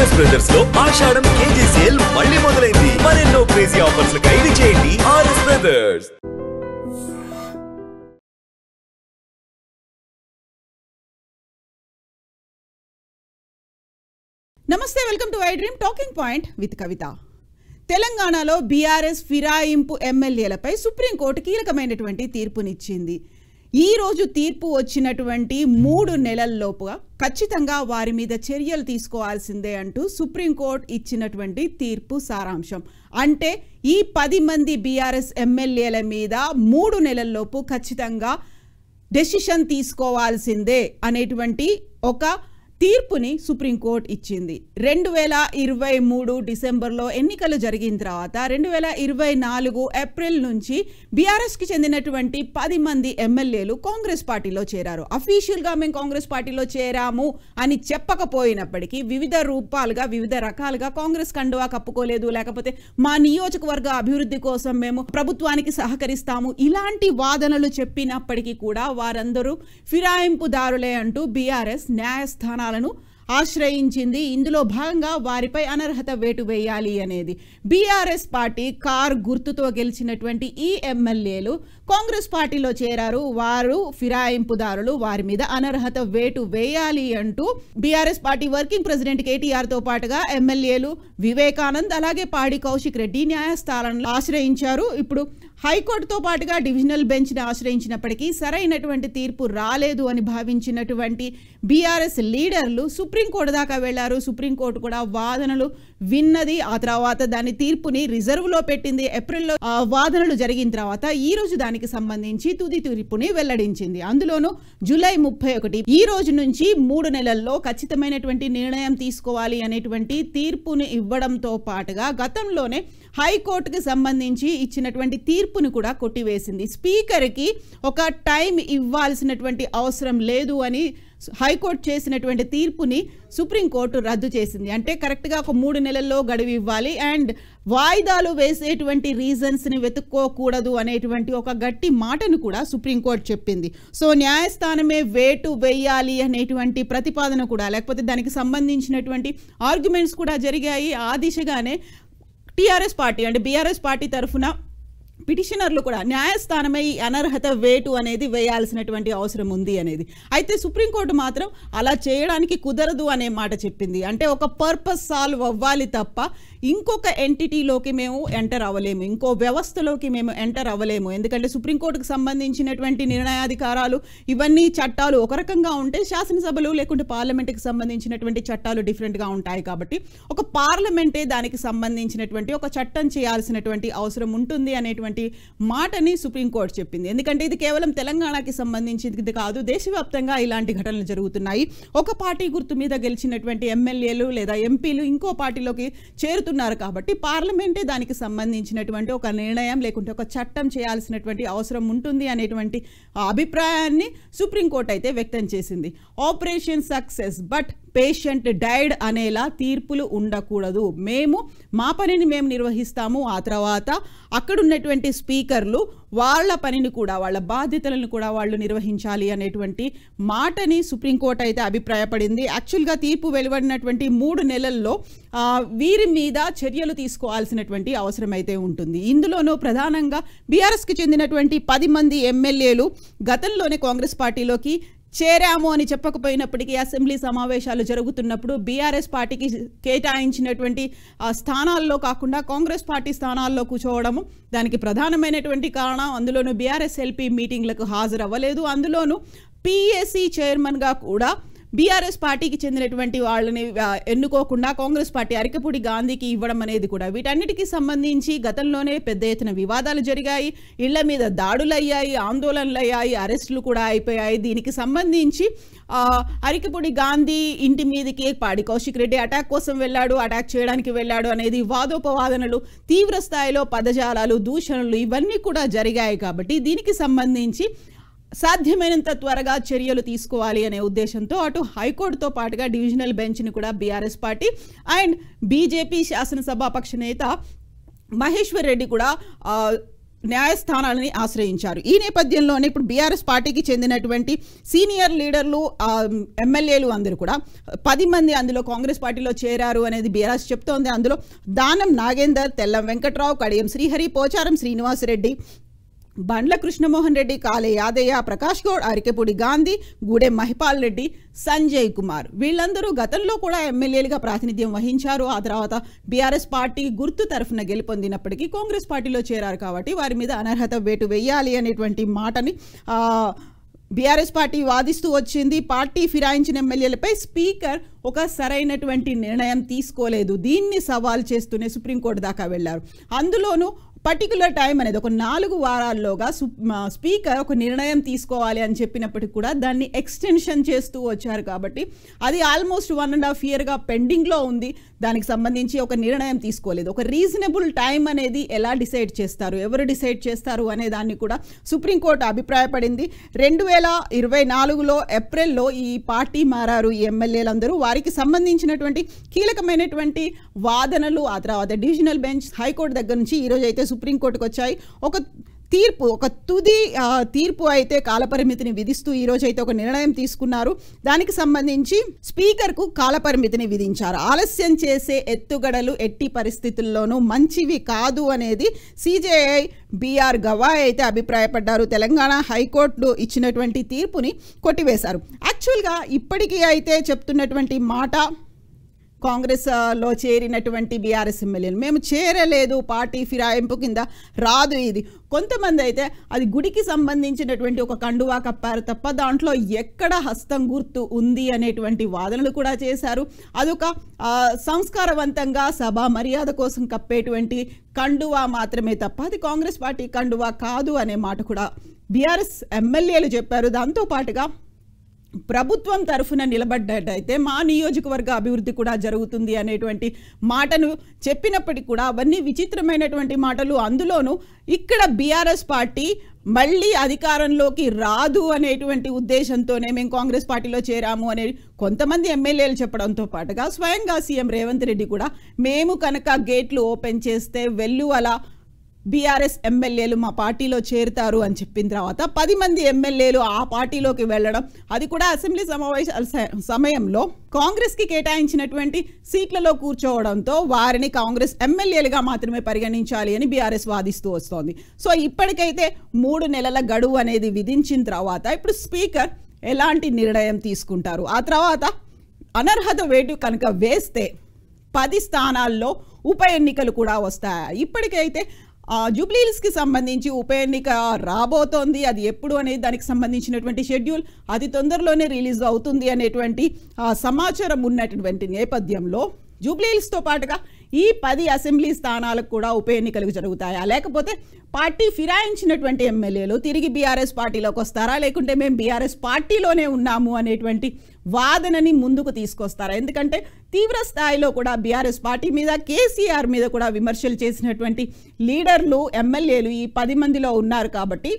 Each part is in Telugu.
ఆర్ఎస్ బ్రదర్స్ లో ఆషాఢం కేజీ సేల్ మళ్ళీ మొదలైంది. మరెన్నో క్రేజీ ఆఫర్స్ ఖైదీ చేయండి ఆర్ఎస్ బ్రదర్స్. నమస్తే, welcome to I dream talking point with Kavitha. తెలంగాణలో బీఆర్ఎస్ ఫిరాయింపు ఎమ్మెల్యేలపై సుప్రీంకోర్టు కీలకమైనటువంటి తీర్పునిచ్చింది. ఈ రోజు తీర్పు వచ్చినటువంటి 3 నెలల్లోపుగా ఖచ్చితంగా వారి మీద చర్యలు తీసుకోవాల్సిందే అంటూ సుప్రీంకోర్టు ఇచ్చినటువంటి తీర్పు సారాంశం. అంటే ఈ 10 మంది బీఆర్ఎస్ ఎమ్మెల్యేల మీద 3 నెలల్లోపు ఖచ్చితంగా డెసిషన్ తీసుకోవాల్సిందే అనేటువంటి ఒక తీర్పుని సుప్రీంకోర్టు ఇచ్చింది. 2023 డిసెంబర్లో ఎన్నికలు జరిగిన తర్వాత 2024 ఏప్రిల్ నుంచి బీఆర్ఎస్కి చెందినటువంటి 10 మంది ఎమ్మెల్యేలు కాంగ్రెస్ పార్టీలో చేరారు. అఫీషియల్గా మేము కాంగ్రెస్ పార్టీలో చేరాము అని చెప్పకపోయినప్పటికీ వివిధ రూపాలుగా వివిధ రకాలుగా కాంగ్రెస్ కండువా కప్పుకోలేదు, లేకపోతే మా నియోజకవర్గ అభివృద్ధి కోసం మేము ప్రభుత్వానికి సహకరిస్తాము, ఇలాంటి వాదనలు చెప్పినప్పటికీ కూడా వారందరూ ఫిరాయింపుదారులే అంటూ బీఆర్ఎస్ న్యాయస్థానాలను ఆశ్రయించింది. ఇందులో భాగంగా వారిపై అనర్హత వేటు వేయాలి అనేది. బీఆర్ఎస్ పార్టీ కార్ గుర్తుతో గెలిచినటువంటి ఈ ఎమ్మెల్యేలు కాంగ్రెస్ పార్టీలో చేరారు. వారు ఫిరాయింపుదారులు, వారి మీద అనర్హత వేటు వేయాలి అంటూ బీఆర్ఎస్ పార్టీ వర్కింగ్ ప్రెసిడెంట్ కేటీఆర్తో పాటుగా ఎమ్మెల్యేలు వివేకానంద్ అలాగే పాడి కౌశిక్ రెడ్డి న్యాయస్థానాలను ఆశ్రయించారు. ఇప్పుడు హైకోర్టుతో పాటుగా డివిజనల్ బెంచ్ని ఆశ్రయించినప్పటికీ సరైనటువంటి తీర్పు రాలేదు అని భావించినటువంటి బీఆర్ఎస్ లీడర్లు సుప్రీంకోర్టు దాకా వెళ్లారు. సుప్రీంకోర్టు కూడా వాదనలు విన్నది. ఆ తర్వాత దాని తీర్పుని రిజర్వ్లో పెట్టింది. ఏప్రిల్లో వాదనలు జరిగిన తర్వాత ఈ రోజు దానికి సంబంధించి తుది తీర్పుని వెల్లడించింది. అందులోనూ జూలై 31 ఈ రోజు నుంచి 3 నెలల్లో ఖచ్చితమైనటువంటి నిర్ణయం తీసుకోవాలి అనేటువంటి తీర్పుని ఇవ్వడంతో పాటుగా గతంలోనే హైకోర్టుకి సంబంధించి ఇచ్చినటువంటి తీర్పును కూడా కొట్టివేసింది. స్పీకర్కి ఒక టైం ఇవ్వాల్సినటువంటి అవసరం లేదు అని హైకోర్టు చేసినటువంటి తీర్పుని సుప్రీంకోర్టు రద్దు చేసింది. అంటే కరెక్ట్గా ఒక 3 నెలల్లో గడువు ఇవ్వాలి అండ్ వాయిదాలు వేసేటువంటి రీజన్స్ని వెతుక్కోకూడదు అనేటువంటి ఒక గట్టి మాటను కూడా సుప్రీంకోర్టు చెప్పింది. సో న్యాయస్థానమే వేటు వేయాలి అనేటువంటి ప్రతిపాదన కూడా, లేకపోతే దానికి సంబంధించినటువంటి ఆర్గ్యుమెంట్స్ కూడా జరిగాయి. ఆ దిశగానే టీఆర్ఎస్ పార్టీ అంటే బీఆర్ఎస్ పార్టీ తరఫున పిటిషనర్లు కూడా న్యాయస్థానమే ఈ అనర్హత వేటు అనేది వేయాల్సినటువంటి అవసరం ఉంది అనేది. అయితే సుప్రీంకోర్టు మాత్రం అలా చేయడానికి కుదరదు అనే మాట చెప్పింది. అంటే ఒక పర్పస్ సాల్వ్ అవ్వాలి తప్ప ఇంకొక ఎంటిటీలోకి మేము ఎంటర్ అవ్వలేము, ఇంకో వ్యవస్థలోకి మేము ఎంటర్ అవ్వలేము. ఎందుకంటే సుప్రీంకోర్టుకు సంబంధించినటువంటి నిర్ణయాధికారాలు ఇవన్నీ చట్టాలు ఒక రకంగా ఉంటే శాసనసభలు లేకుంటే పార్లమెంట్కి సంబంధించినటువంటి చట్టాలు డిఫరెంట్గా ఉంటాయి. కాబట్టి ఒక పార్లమెంటే దానికి సంబంధించినటువంటి ఒక చట్టం చేయాల్సినటువంటి అవసరం ఉంటుంది అనేటువంటి మాటని సుప్రీంకోర్టు చెప్పింది. ఎందుకంటే ఇది కేవలం తెలంగాణకి సంబంధించింది కాదు, దేశవ్యాప్తంగా ఇలాంటి ఘటనలు జరుగుతున్నాయి. ఒక పార్టీ గుర్తు మీద గెలిచినటువంటి ఎమ్మెల్యేలు లేదా ఎంపీలు ఇంకో పార్టీలోకి చేరుతున్నారు. కాబట్టి పార్లమెంటే దానికి సంబంధించినటువంటి ఒక నిర్ణయం లేకుంటే ఒక చట్టం చేయాల్సినటువంటి అవసరం ఉంటుంది అనేటువంటి అభిప్రాయాన్ని సుప్రీంకోర్టు అయితే వ్యక్తం చేసింది. Operation success but patient died అనేలా తీర్పులు ఉండకూడదు. మేము మా పనిని మేము నిర్వహిస్తాము, ఆ తర్వాత అక్కడున్నటువంటి స్పీకర్లు వాళ్ళ పనిని కూడా వాళ్ళ బాధ్యతలను కూడా వాళ్ళు నిర్వహించాలి అనేటువంటి మాటని సుప్రీంకోర్టు అయితే అభిప్రాయపడింది. యాక్చువల్గా తీర్పు వెలువడినటువంటి 3 నెలల్లో వీరి మీద చర్యలు తీసుకోవాల్సినటువంటి అవసరం అయితే ఉంటుంది. ఇందులోనూ ప్రధానంగా బీఆర్ఎస్కి చెందినటువంటి 10 మంది ఎమ్మెల్యేలు గతంలోనే కాంగ్రెస్ పార్టీలోకి చేరాము అని చెప్పకపోయినప్పటికీ అసెంబ్లీ సమావేశాలు జరుగుతున్నప్పుడు బీఆర్ఎస్ పార్టీకి కేటాయించినటువంటి స్థానాల్లో కాకుండా కాంగ్రెస్ పార్టీ స్థానాల్లో కూర్చోవడము దానికి ప్రధానమైనటువంటి కారణం. అందులోనూ బీఆర్ఎస్ ఎల్పీ మీటింగ్లకు హాజరవ్వలేదు. అందులోనూ పిఎస్సి చైర్మన్గా కూడా బీఆర్ఎస్ పార్టీకి చెందినటువంటి వాళ్ళని ఎన్నుకోకుండా కాంగ్రెస్ పార్టీ అరికపూడి గాంధీకి ఇవ్వడం అనేది కూడా వీటన్నిటికీ సంబంధించి గతంలోనే పెద్ద ఎత్తున వివాదాలు జరిగాయి, ఇళ్ల మీద దాడులు అయ్యాయి, ఆందోళనలు అయ్యాయి, అరెస్టులు కూడా అయిపోయాయి. దీనికి సంబంధించి అరికపూడి గాంధీ ఇంటి మీదకి పాడి కౌశిక్ రెడ్డి అటాక్ కోసం వెళ్ళాడు, అటాక్ చేయడానికి వెళ్ళాడు అనేది వాదోపవాదనలు, తీవ్ర స్థాయిలో పదజాలాలు, దూషణలు ఇవన్నీ కూడా జరిగాయి. కాబట్టి దీనికి సంబంధించి సాధ్యమైనంత త్వరగా చర్యలు తీసుకోవాలి అనే ఉద్దేశంతో అటు హైకోర్టుతో పాటుగా డివిజనల్ బెంచ్ని కూడా బీఆర్ఎస్ పార్టీ అండ్ బీజేపీ శాసనసభాపక్ష నేత మహేశ్వర్ రెడ్డి కూడా న్యాయస్థానాలని ఆశ్రయించారు. ఈ నేపథ్యంలోనే ఇప్పుడు బీఆర్ఎస్ పార్టీకి చెందినటువంటి సీనియర్ లీడర్లు ఎమ్మెల్యేలు అందరూ కూడా 10 మంది అందులో కాంగ్రెస్ పార్టీలో చేరారు అనేది బీఆర్ఎస్ చెప్తోంది. అందులో దానం నాగేందర్, తెల్లం వెంకట్రావు, కడియం శ్రీహరి, పోచారం శ్రీనివాసరెడ్డి, బండ్ల కృష్ణమోహన్ రెడ్డి, కాలే యాదయ్య, ప్రకాష్ గౌడ్, అరికెపూడి గాంధీ, గూడెం మహిపాల్ రెడ్డి, సంజయ్ కుమార్ వీళ్ళందరూ గతంలో కూడా ఎమ్మెల్యేలుగా ప్రాతినిధ్యం వహించారు. ఆ తర్వాత బీఆర్ఎస్ పార్టీ గుర్తు తరఫున గెలుపొందినప్పటికీ కాంగ్రెస్ పార్టీలో చేరారు కాబట్టి వారి మీద అనర్హత వేటు వేయాలి అనేటువంటి మాటని బీఆర్ఎస్ పార్టీ వాదిస్తూ వచ్చింది. పార్టీ ఫిరాయించిన ఎమ్మెల్యేలపై స్పీకర్ ఒక సరైనటువంటి నిర్ణయం తీసుకోలేదు. దీన్ని సవాల్ చేస్తూనే సుప్రీంకోర్టు దాకా వెళ్లారు. అందులోనూ పర్టికులర్ టైం అనేది ఒక 4 వారాల్లోగా స్పీకర్ ఒక నిర్ణయం తీసుకోవాలి అని చెప్పినప్పటికీ కూడా దాన్ని ఎక్స్టెన్షన్ చేస్తూ వచ్చారు. కాబట్టి అది ఆల్మోస్ట్ 1.5 ఇయర్గా పెండింగ్లో ఉంది. దానికి సంబంధించి ఒక నిర్ణయం తీసుకోలేదు. ఒక రీజనబుల్ టైం అనేది ఎలా డిసైడ్ చేస్తారు, ఎవరు డిసైడ్ చేస్తారు అనే దాన్ని కూడా సుప్రీంకోర్టు అభిప్రాయపడింది. 2024లో ఏప్రిల్లో ఈ పార్టీ మారారు ఈ ఎమ్మెల్యేలందరూ. వారికి సంబంధించినటువంటి కీలకమైనటువంటి వాదనలు ఆ తర్వాత డివిజనల్ బెంచ్, హైకోర్టు దగ్గర నుంచి ఈరోజు అయితే సుప్రీంకోర్టుకు వచ్చాయి. ఒక తుది తీర్పు అయితే కాలపరిమితిని విధిస్తూ ఈరోజు అయితే ఒక నిర్ణయం తీసుకున్నారు. దానికి సంబంధించి స్పీకర్కు కాలపరిమితిని విధించారు. ఆలస్యం చేసే ఎత్తుగడలు ఎట్టి పరిస్థితుల్లోనూ మంచివి కాదు అనేది సిజేఐ బిఆర్ గవాయ్ అయితే అభిప్రాయపడ్డారు. తెలంగాణ హైకోర్టు ఇచ్చినటువంటి తీర్పుని కొట్టివేశారు. యాక్చువల్గా ఇప్పటికీ అయితే చెప్తున్నటువంటి మాట కాంగ్రెస్లో చేరినటువంటి బీఆర్ఎస్ ఎమ్మెల్యేలు మేము చేరలేదు, పార్టీ ఫిరాయింపు కింద రాదు. ఇది కొంతమంది అయితే అది గుడికి సంబంధించినటువంటి ఒక కండువా కప్పారు తప్ప దాంట్లో ఎక్కడ హస్తం గుర్తు ఉంది అనేటువంటి వాదనలు కూడా చేశారు. అదొక సంస్కారవంతంగా సభా మర్యాద కోసం కప్పేటువంటి కండువా మాత్రమే తప్ప అది కాంగ్రెస్ పార్టీ కండువా కాదు అనే మాట కూడా బీఆర్ఎస్ ఎమ్మెల్యేలు చెప్పారు. దాంతోపాటుగా ప్రభుత్వం తరఫున నిలబడ్డట్టయితే మా నియోజకవర్గ అభివృద్ధి కూడా జరుగుతుంది అనేటువంటి మాటను చెప్పినప్పటికీ కూడా అవన్నీ విచిత్రమైనటువంటి మాటలు. అందులోనూ ఇక్కడ బీఆర్ఎస్ పార్టీ మళ్ళీ అధికారంలోకి రాదు అనేటువంటి ఉద్దేశంతోనే మేము కాంగ్రెస్ పార్టీలో చేరాము అనే కొంతమంది ఎమ్మెల్యేలు చెప్పడంతో పాటుగా స్వయంగా సీఎం రేవంత్ రెడ్డి కూడా మేము కనుక గేట్లు ఓపెన్ చేస్తే వెల్లువల బీఆర్ఎస్ ఎమ్మెల్యేలు మా పార్టీలో చేరుతారు అని చెప్పిన తర్వాత 10 మంది ఎమ్మెల్యేలు ఆ పార్టీలోకి వెళ్ళడం, అది కూడా అసెంబ్లీ సమావేశాల సమయంలో కాంగ్రెస్కి కేటాయించినటువంటి సీట్లలో కూర్చోవడంతో వారిని కాంగ్రెస్ ఎమ్మెల్యేలుగా మాత్రమే పరిగణించాలి అని బీఆర్ఎస్ వాదిస్తూ వస్తోంది. సో ఇప్పటికైతే 3 నెలల గడువు అనేది విధించిన తర్వాత ఇప్పుడు స్పీకర్ ఎలాంటి నిర్ణయం తీసుకుంటారు, ఆ తర్వాత అనర్హత వేటు కనుక వేస్తే 10 స్థానాల్లో ఉప ఎన్నికలు కూడా వస్తాయి. ఇప్పటికైతే జూబ్లీహిల్స్కి సంబంధించి ఉప ఎన్నిక రాబోతోంది. అది ఎప్పుడు అనేది దానికి సంబంధించినటువంటి షెడ్యూల్ అతి తొందరలోనే రిలీజ్ అవుతుంది అనేటువంటి సమాచారం ఉన్నటువంటి నేపథ్యంలో జూబ్లీహిల్స్తో పాటుగా ఈ 10 అసెంబ్లీ స్థానాలకు కూడా ఉప ఎన్నికలు జరుగుతాయా, లేకపోతే పార్టీ ఫిరాయించినటువంటి ఎమ్మెల్యేలు తిరిగి బీఆర్ఎస్ పార్టీలోకి వస్తారా, లేకుంటే మేము బీఆర్ఎస్ పార్టీలోనే ఉన్నాము అనేటువంటి వాదనని ముందుకు తీసుకొస్తారా? ఎందుకంటే తీవ్ర స్థాయిలో కూడా బీఆర్ఎస్ పార్టీ మీద, కేసీఆర్ మీద కూడా విమర్శలు చేసినటువంటి లీడర్లు, ఎమ్మెల్యేలు ఈ 10 మందిలో ఉన్నారు. కాబట్టి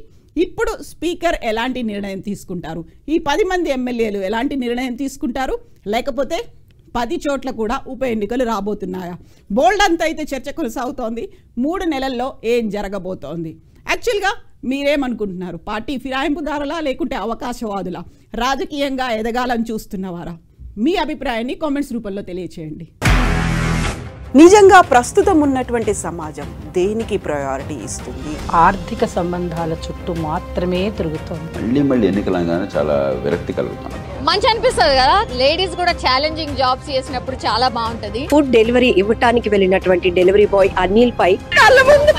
ఇప్పుడు స్పీకర్ ఎలాంటి నిర్ణయం తీసుకుంటారు, ఈ 10 మంది ఎమ్మెల్యేలు ఎలాంటి నిర్ణయం తీసుకుంటారు, లేకపోతే 10 చోట్ల కూడా ఉప ఎన్నికలు రాబోతున్నాయా? బోల్డ్ అంతా అయితే చర్చ కొనసాగుతోంది. 3 నెలల్లో ఏం జరగబోతోంది? యాక్చువల్గా మీరేమనుకుంటున్నారు? పార్టీ ఫిరాయింపుదారులా లేకుంటే అవకాశవాదులా? రాజకీయంగా ఎదగాలని చూస్తున్నవారా? మీ అభిప్రాయాన్ని కామెంట్స్ రూపంలో తెలియచేయండి. నిజంగా ప్రస్తుతం ఉన్నటువంటి సమాజం దేనికి ప్రయారిటీ ఇస్తుంది? ఆర్థిక సంబంధాల చుట్టూ మాత్రమే తిరుగుతోంది. మళ్ళీ ఎన్నికలంగానే చాలా విరక్తి కలుగుతాను. మంచి అనిపిస్తుంది కదా, లేడీస్ కూడా ఛాలెంజింగ్ జాబ్స్ చేసినప్పుడు చాలా బాగుంటది. ఫుడ్ డెలివరీ ఇవ్వటానికి వెళ్ళినటువంటి డెలివరీ బాయ్ అనిల్ పై కళ్ళ ముందు